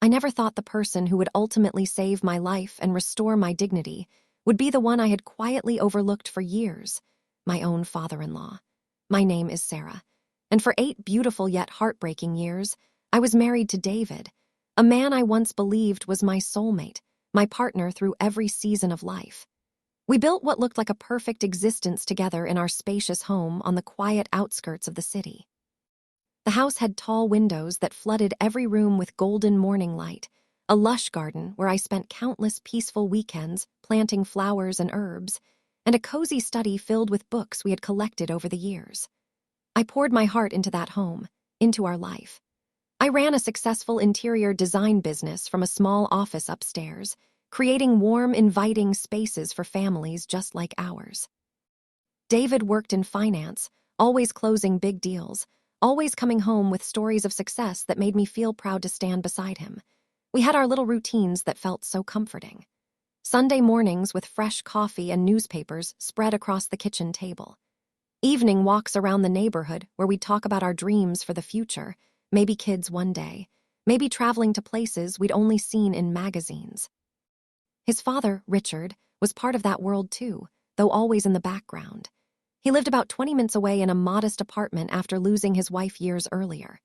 I never thought the person who would ultimately save my life and restore my dignity would be the one I had quietly overlooked for years, my own father-in-law. My name is Sarah, and for 8 beautiful yet heartbreaking years, I was married to David, a man I once believed was my soulmate, my partner through every season of life. We built what looked like a perfect existence together in our spacious home on the quiet outskirts of the city. The house had tall windows that flooded every room with golden morning light, a lush garden where I spent countless peaceful weekends planting flowers and herbs, and a cozy study filled with books we had collected over the years. I poured my heart into that home, into our life. I ran a successful interior design business from a small office upstairs, creating warm, inviting spaces for families just like ours. David worked in finance, always closing big deals, always coming home with stories of success that made me feel proud to stand beside him. We had our little routines that felt so comforting. Sunday mornings with fresh coffee and newspapers spread across the kitchen table. Evening walks around the neighborhood where we'd talk about our dreams for the future, maybe kids one day, maybe traveling to places we'd only seen in magazines. His father, Richard, was part of that world too, though always in the background. He lived about 20 minutes away in a modest apartment after losing his wife years earlier.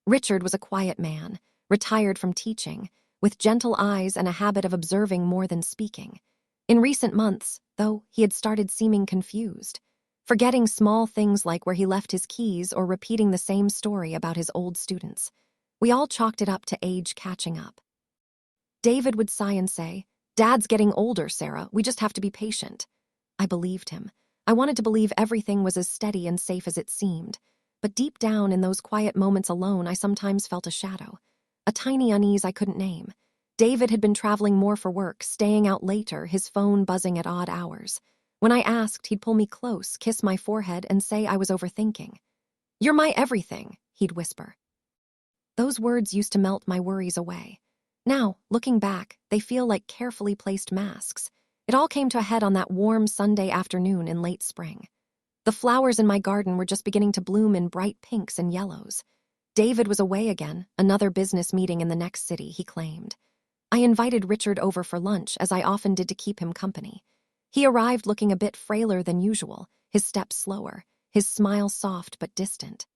Richard was a quiet man, retired from teaching, with gentle eyes and a habit of observing more than speaking. In recent months, though, he had started seeming confused, forgetting small things like where he left his keys or repeating the same story about his old students. We all chalked it up to age catching up. David would sigh and say, "Dad's getting older, Sarah. We just have to be patient." I believed him. I wanted to believe everything was as steady and safe as it seemed. But deep down in those quiet moments alone, I sometimes felt a shadow, a tiny unease I couldn't name. David had been traveling more for work, staying out later, his phone buzzing at odd hours. When I asked, he'd pull me close, kiss my forehead, and say I was overthinking. "You're my everything," he'd whisper. Those words used to melt my worries away. Now, looking back, they feel like carefully placed masks. It all came to a head on that warm Sunday afternoon in late spring. The flowers in my garden were just beginning to bloom in bright pinks and yellows. David was away again, another business meeting in the next city, he claimed. I invited Richard over for lunch, as I often did to keep him company. He arrived looking a bit frailer than usual, his steps slower, his smile soft but distant.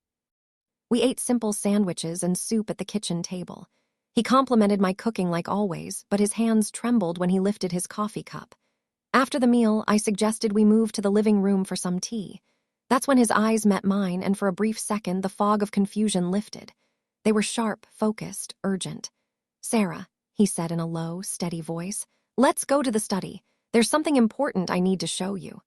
We ate simple sandwiches and soup at the kitchen table. He complimented my cooking like always, but his hands trembled when he lifted his coffee cup. After the meal, I suggested we move to the living room for some tea. That's when his eyes met mine, and for a brief second, the fog of confusion lifted. They were sharp, focused, urgent. "Sarah," he said in a low, steady voice, "let's go to the study. There's something important I need to show you."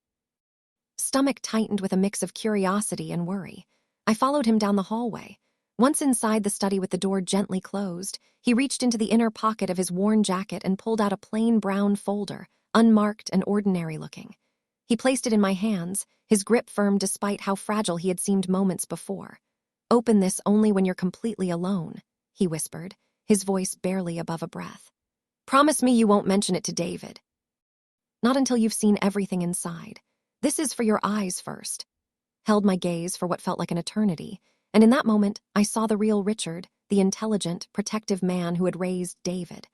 Stomach tightened with a mix of curiosity and worry. I followed him down the hallway. Once inside the study with the door gently closed, he reached into the inner pocket of his worn jacket and pulled out a plain brown folder, unmarked and ordinary-looking. He placed it in my hands, his grip firm despite how fragile he had seemed moments before. "Open this only when you're completely alone," he whispered, his voice barely above a breath. "Promise me you won't mention it to David." "Not until you've seen everything inside. This is for your eyes first." Held my gaze for what felt like an eternity, and in that moment, I saw the real Richard, the intelligent, protective man who had raised David.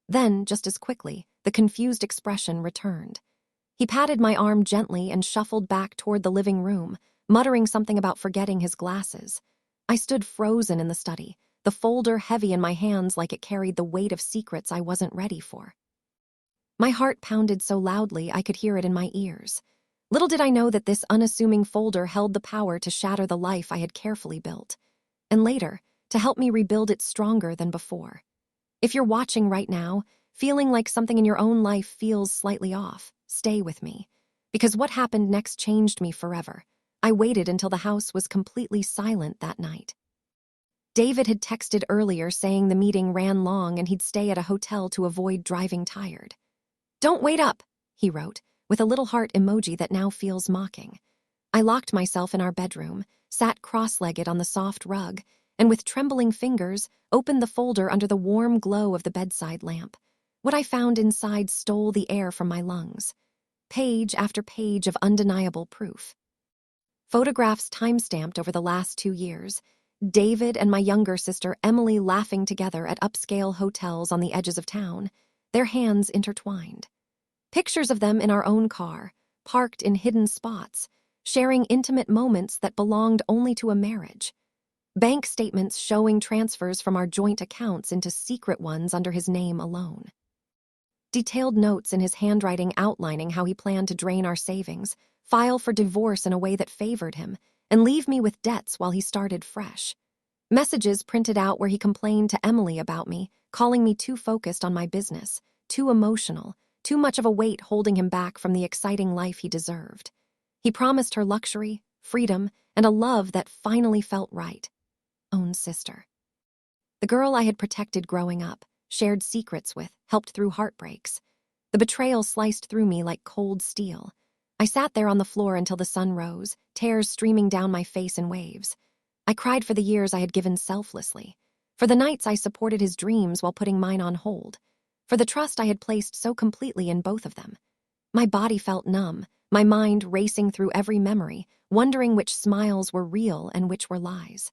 Then, just as quickly, the confused expression returned. He patted my arm gently and shuffled back toward the living room, muttering something about forgetting his glasses. I stood frozen in the study, the folder heavy in my hands like it carried the weight of secrets I wasn't ready for. My heart pounded so loudly I could hear it in my ears. Little did I know that this unassuming folder held the power to shatter the life I had carefully built, and later, to help me rebuild it stronger than before. If you're watching right now, feeling like something in your own life feels slightly off, stay with me. Because what happened next changed me forever. I waited until the house was completely silent that night. David had texted earlier saying the meeting ran long and he'd stay at a hotel to avoid driving tired. "Don't wait up," he wrote, with a little heart emoji that now feels mocking. I locked myself in our bedroom, sat cross-legged on the soft rug, and with trembling fingers, opened the folder under the warm glow of the bedside lamp. What I found inside stole the air from my lungs. Page after page of undeniable proof. Photographs time-stamped over the last 2 years, David and my younger sister Emily laughing together at upscale hotels on the edges of town, their hands intertwined. Pictures of them in our own car, parked in hidden spots, sharing intimate moments that belonged only to a marriage. Bank statements showing transfers from our joint accounts into secret ones under his name alone. Detailed notes in his handwriting outlining how he planned to drain our savings, file for divorce in a way that favored him, and leave me with debts while he started fresh. Messages printed out where he complained to Emily about me, calling me too focused on my business, too emotional, too much of a weight holding him back from the exciting life he deserved. He promised her luxury, freedom, and a love that finally felt right. Own sister. The girl I had protected growing up, shared secrets with, helped through heartbreaks. The betrayal sliced through me like cold steel. I sat there on the floor until the sun rose, tears streaming down my face in waves. I cried for the years I had given selflessly, for the nights I supported his dreams while putting mine on hold, for the trust I had placed so completely in both of them. My body felt numb, my mind racing through every memory, wondering which smiles were real and which were lies.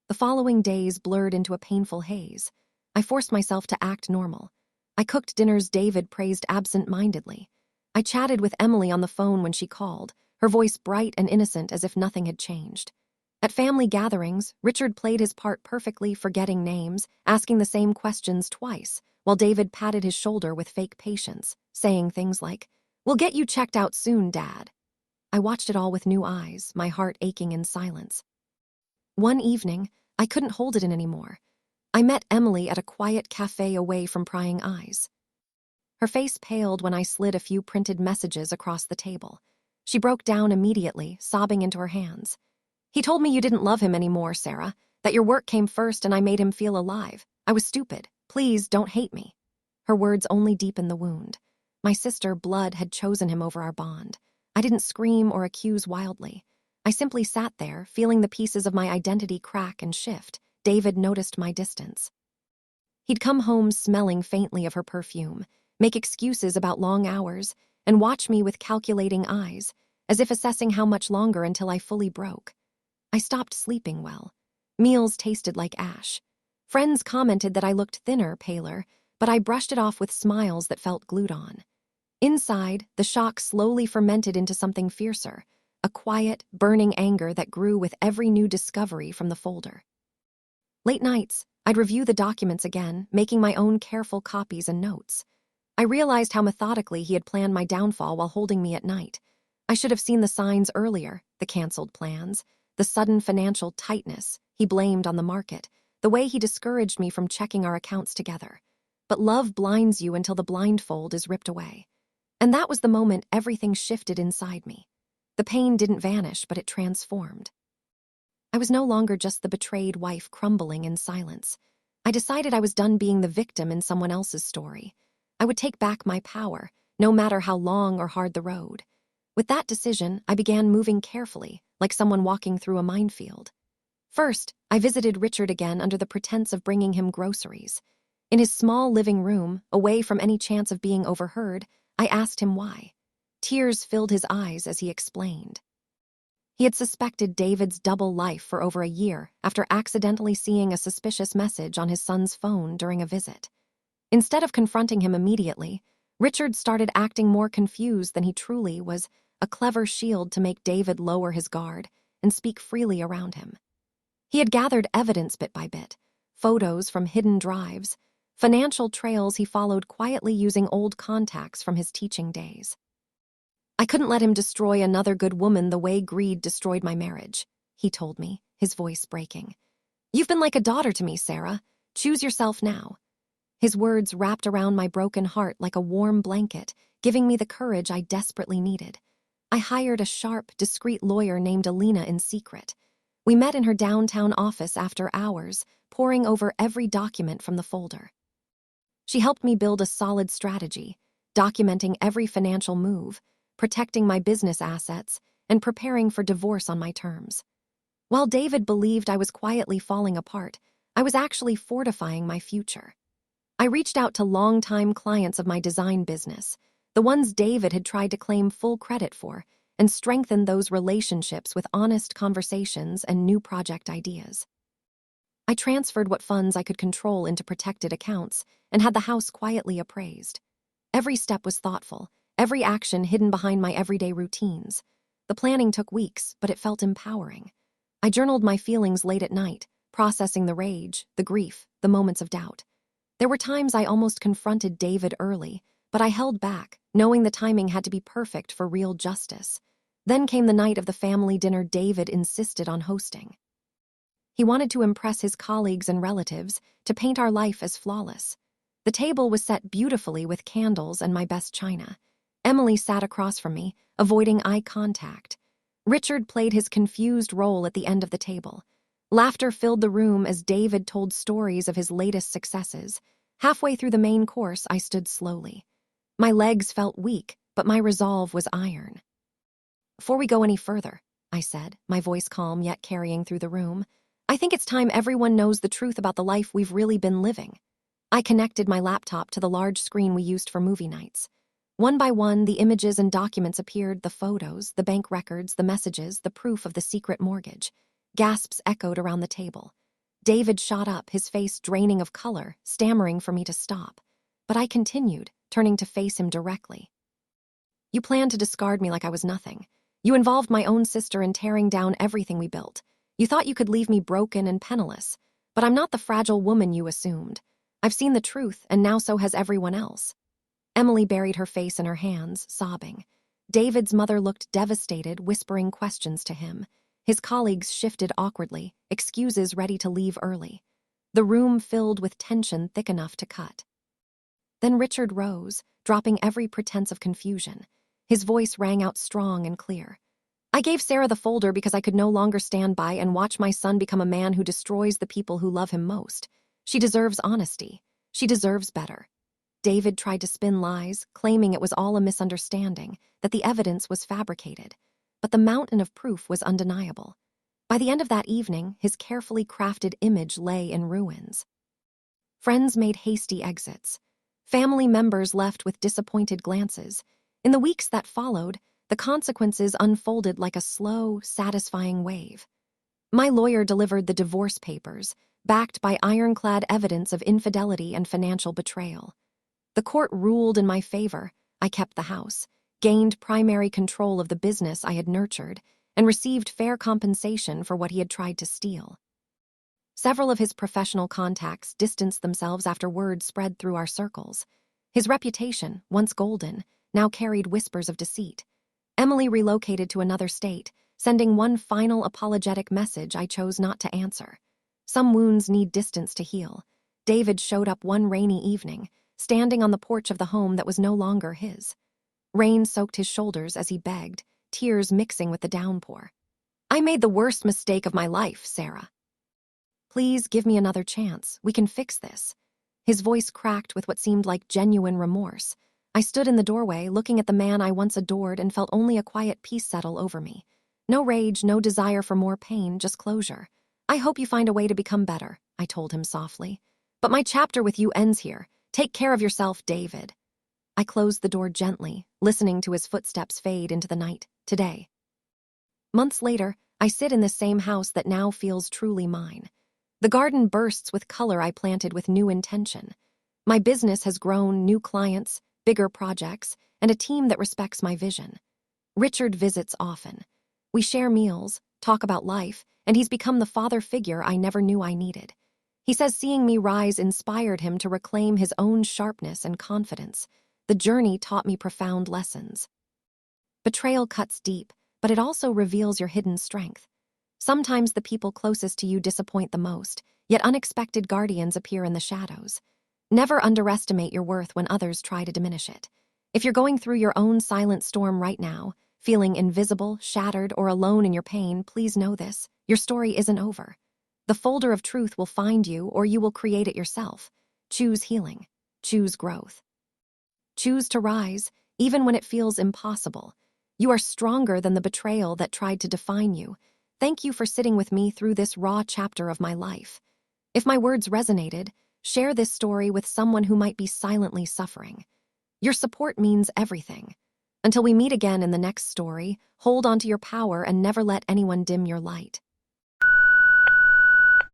The following days blurred into a painful haze. I forced myself to act normal. I cooked dinners David praised absent-mindedly. I chatted with Emily on the phone when she called, her voice bright and innocent as if nothing had changed. At family gatherings, Richard played his part perfectly, forgetting names, asking the same questions twice, while David patted his shoulder with fake patience, saying things like, "We'll get you checked out soon, Dad." I watched it all with new eyes, my heart aching in silence. One evening, I couldn't hold it in anymore. I met Emily at a quiet cafe away from prying eyes. Her face paled when I slid a few printed messages across the table. She broke down immediately, sobbing into her hands. "He told me you didn't love him anymore, Sarah, that your work came first and I made him feel alive. I was stupid. Please don't hate me." Her words only deepened the wound. My sister, blood, had chosen him over our bond. I didn't scream or accuse wildly. I simply sat there, feeling the pieces of my identity crack and shift. David noticed my distance. He'd come home smelling faintly of her perfume, make excuses about long hours, and watch me with calculating eyes, as if assessing how much longer until I fully broke. I stopped sleeping well. Meals tasted like ash. Friends commented that I looked thinner, paler, but I brushed it off with smiles that felt glued on. Inside, the shock slowly fermented into something fiercer, a quiet, burning anger that grew with every new discovery from the folder. Late nights, I'd review the documents again, making my own careful copies and notes. I realized how methodically he had planned my downfall while holding me at night. I should have seen the signs earlier, the canceled plans, the sudden financial tightness he blamed on the market, the way he discouraged me from checking our accounts together. But love blinds you until the blindfold is ripped away. And that was the moment everything shifted inside me. The pain didn't vanish, but it transformed. I was no longer just the betrayed wife crumbling in silence. I decided I was done being the victim in someone else's story. I would take back my power, no matter how long or hard the road. With that decision, I began moving carefully, like someone walking through a minefield. First, I visited Richard again under the pretense of bringing him groceries. In his small living room, away from any chance of being overheard, I asked him why. Tears filled his eyes as he explained. He had suspected David's double life for over a year after accidentally seeing a suspicious message on his son's phone during a visit. Instead of confronting him immediately, Richard started acting more confused than he truly was, a clever shield to make David lower his guard and speak freely around him. He had gathered evidence bit by bit, photos from hidden drives, financial trails he followed quietly using old contacts from his teaching days. "I couldn't let him destroy another good woman the way greed destroyed my marriage," he told me, his voice breaking. "You've been like a daughter to me, Sarah. Choose yourself now." His words wrapped around my broken heart like a warm blanket, giving me the courage I desperately needed. I hired a sharp, discreet lawyer named Alina in secret. We met in her downtown office after hours, poring over every document from the folder. She helped me build a solid strategy, documenting every financial move, protecting my business assets, and preparing for divorce on my terms. While David believed I was quietly falling apart, I was actually fortifying my future. I reached out to longtime clients of my design business, the ones David had tried to claim full credit for, and strengthen those relationships with honest conversations and new project ideas. I transferred what funds I could control into protected accounts and had the house quietly appraised. Every step was thoughtful, every action hidden behind my everyday routines. The planning took weeks, but it felt empowering. I journaled my feelings late at night, processing the rage, the grief, the moments of doubt. There were times I almost confronted David early, but I held back, knowing the timing had to be perfect for real justice. Then came the night of the family dinner David insisted on hosting. He wanted to impress his colleagues and relatives, to paint our life as flawless. The table was set beautifully with candles and my best china. Emily sat across from me, avoiding eye contact. Richard played his confused role at the end of the table. Laughter filled the room as David told stories of his latest successes. Halfway through the main course, I stood slowly. My legs felt weak, but my resolve was iron. "Before we go any further," I said, my voice calm yet carrying through the room, "I think it's time everyone knows the truth about the life we've really been living." I connected my laptop to the large screen we used for movie nights. One by one, the images and documents appeared, the photos, the bank records, the messages, the proof of the secret mortgage. Gasps echoed around the table. David shot up, his face draining of color, stammering for me to stop. But I continued, turning to face him directly. "You planned to discard me like I was nothing. You involved my own sister in tearing down everything we built. You thought you could leave me broken and penniless. But I'm not the fragile woman you assumed. I've seen the truth, and now so has everyone else." Emily buried her face in her hands, sobbing. David's mother looked devastated, whispering questions to him. His colleagues shifted awkwardly, excuses ready to leave early. The room filled with tension thick enough to cut. Then Richard rose, dropping every pretense of confusion. His voice rang out strong and clear. "I gave Sarah the folder because I could no longer stand by and watch my son become a man who destroys the people who love him most. She deserves honesty. She deserves better." David tried to spin lies, claiming it was all a misunderstanding, that the evidence was fabricated. But the mountain of proof was undeniable. By the end of that evening, his carefully crafted image lay in ruins. Friends made hasty exits. Family members left with disappointed glances. In the weeks that followed, the consequences unfolded like a slow, satisfying wave. My lawyer delivered the divorce papers, backed by ironclad evidence of infidelity and financial betrayal. The court ruled in my favor. I kept the house, gained primary control of the business I had nurtured, and received fair compensation for what he had tried to steal. Several of his professional contacts distanced themselves after word spread through our circles. His reputation, once golden, now carried whispers of deceit. Emily relocated to another state, sending one final apologetic message I chose not to answer. Some wounds need distance to heal. David showed up one rainy evening, standing on the porch of the home that was no longer his. Rain soaked his shoulders as he begged, tears mixing with the downpour. "I made the worst mistake of my life, Sarah. Please give me another chance. We can fix this." His voice cracked with what seemed like genuine remorse. I stood in the doorway, looking at the man I once adored, and felt only a quiet peace settle over me. No rage, no desire for more pain, just closure. "I hope you find a way to become better," I told him softly. "But my chapter with you ends here. Take care of yourself, David." I closed the door gently, listening to his footsteps fade into the night. Today. Months later, I sit in the same house that now feels truly mine. The garden bursts with color I planted with new intention. My business has grown, new clients, bigger projects, and a team that respects my vision. Richard visits often. We share meals, talk about life, and he's become the father figure I never knew I needed. He says seeing me rise inspired him to reclaim his own sharpness and confidence. The journey taught me profound lessons. Betrayal cuts deep, but it also reveals your hidden strength. Sometimes the people closest to you disappoint the most, yet unexpected guardians appear in the shadows. Never underestimate your worth when others try to diminish it. If you're going through your own silent storm right now, feeling invisible, shattered, or alone in your pain, please know this: your story isn't over. The folder of truth will find you, or you will create it yourself. Choose healing. Choose growth. Choose to rise, even when it feels impossible. You are stronger than the betrayal that tried to define you. Thank you for sitting with me through this raw chapter of my life. If my words resonated, share this story with someone who might be silently suffering. Your support means everything. Until we meet again in the next story, hold on to your power and never let anyone dim your light.